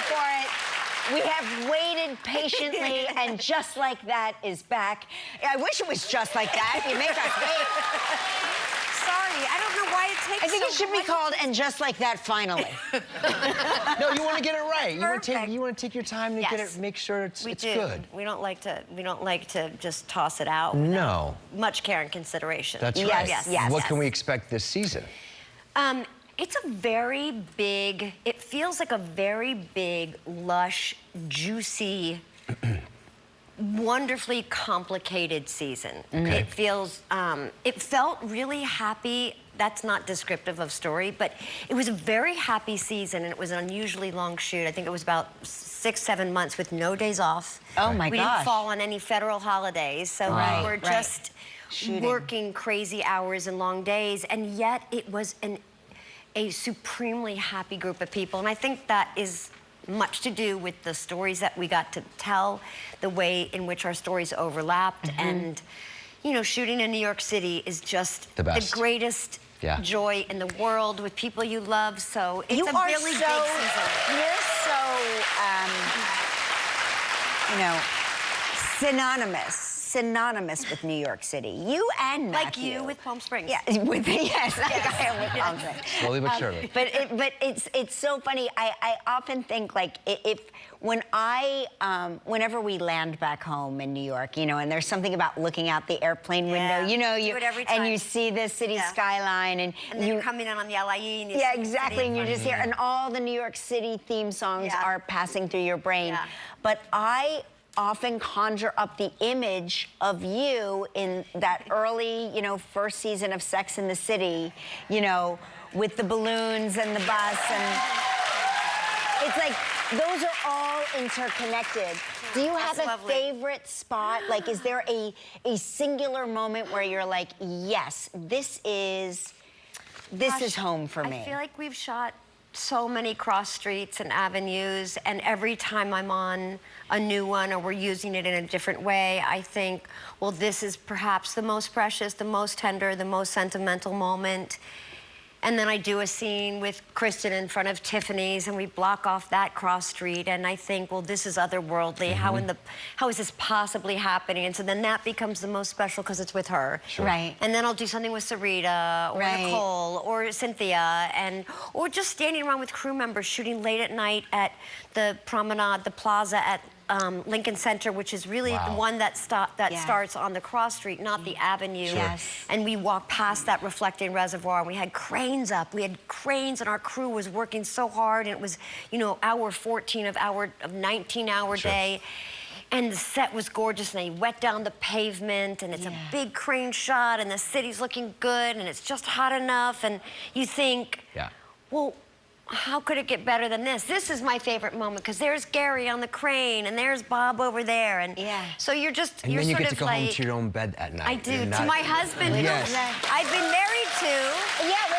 for it. We have waited patiently, and Just Like That is back. I wish it was just like that. You make us wait. Sorry, I don't know why it takes I think so it should be much. called And Just Like That Finally. No, you want to get it right. Perfect. You want to take your time to get it, make sure it's good. We don't like to just toss it out. No. Much care and consideration. That's Yes, right. yes. What can we expect this season? It's a very big, it feels like a very big, lush, juicy, wonderfully complicated season. Okay. It feels, it felt really happy. That's not descriptive of story, but it was a very happy season, and it was an unusually long shoot. I think it was about 6-7 months with no days off. Oh my We gosh. didn't fall on any federal holidays, so we were just Shooting. working crazy hours and long days, and yet it was a supremely happy group of people, and I think that is much to do with the stories that we got to tell, the way in which our stories overlapped, and, you know, shooting in New York City is just The best. greatest joy in the world with people you love, so it's a really big season. You're so, you know, synonymous with New York City. You and Matthew. Like you with Palm Springs. Yeah, yes, I am with Palm Springs. Slowly but surely. But it's so funny. I often think, like, whenever we land back home in New York, you know, and there's something about looking out the airplane window, you know, do it every and time. you see the city skyline, and then you're coming in on the LIE, and you yeah, see the exactly, city. and you just hear, and all the New York City theme songs are passing through your brain. Yeah. But I often conjure up the image of you in that early, you know, first season of Sex and the City, you know, with the balloons and the bus, and it's like, those are all interconnected. Do you have a favorite spot? Like, is there a singular moment where you're like, yes, this is home for me? I feel like we've shot so many cross streets and avenues, and every time I'm on a new one or we're using it in a different way, I think, well, this is perhaps the most precious, the most tender, the most sentimental moment. And then I do a scene with Kristen in front of Tiffany's, and we block off that cross street, and I think, well, this is otherworldly. How is this possibly happening? And so then that becomes the most special because it's with her. Sure. Right. And then I'll do something with Sarita or Nicole or Cynthia, or just standing around with crew members shooting late at night at the promenade, the plaza at Lincoln Center, which is really the one that starts on the cross street, not the avenue. Sure. Yes. And we walked past that reflecting reservoir, and we had cranes up. We had cranes, and our crew was working so hard, and it was, you know, hour 14 of 19-hour day. And the set was gorgeous, and they wet down the pavement, and it's a big crane shot, and the city's looking good, and it's just hot enough, and you think, well, how could it get better than this? This is my favorite moment, because there's Gary on the crane, and there's Bob over there, and so you're just, and you're then you sort get to of go like, home to your own bed at night. I do, to my husband, who I've been married to. Yeah, wait.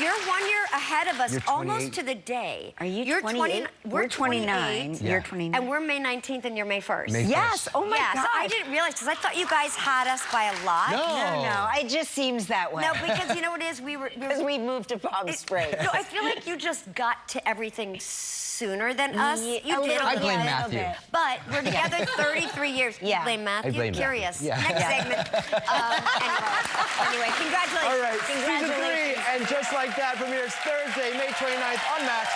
You're 1 year ahead of us, You're almost to the day. Are you You're 28? We're 29. You're 29. And we're May 19th, and you're May 1st. May 1st. Yes, oh my yeah, God. so I didn't realize, because I thought you guys had us by a lot. No, it just seems that way. No, because you know what it is? Because we moved to Palm Springs. No, I feel like you just got to everything sooner than us. Yeah, You did. I blame Matthew. But we're together 33 years. Yeah. You blame Matthew? I blame Curious. Matthew. Next segment. Anyway, congratulations. All right, season 3 and Just Like That premieres Thursday, May 29th on Max.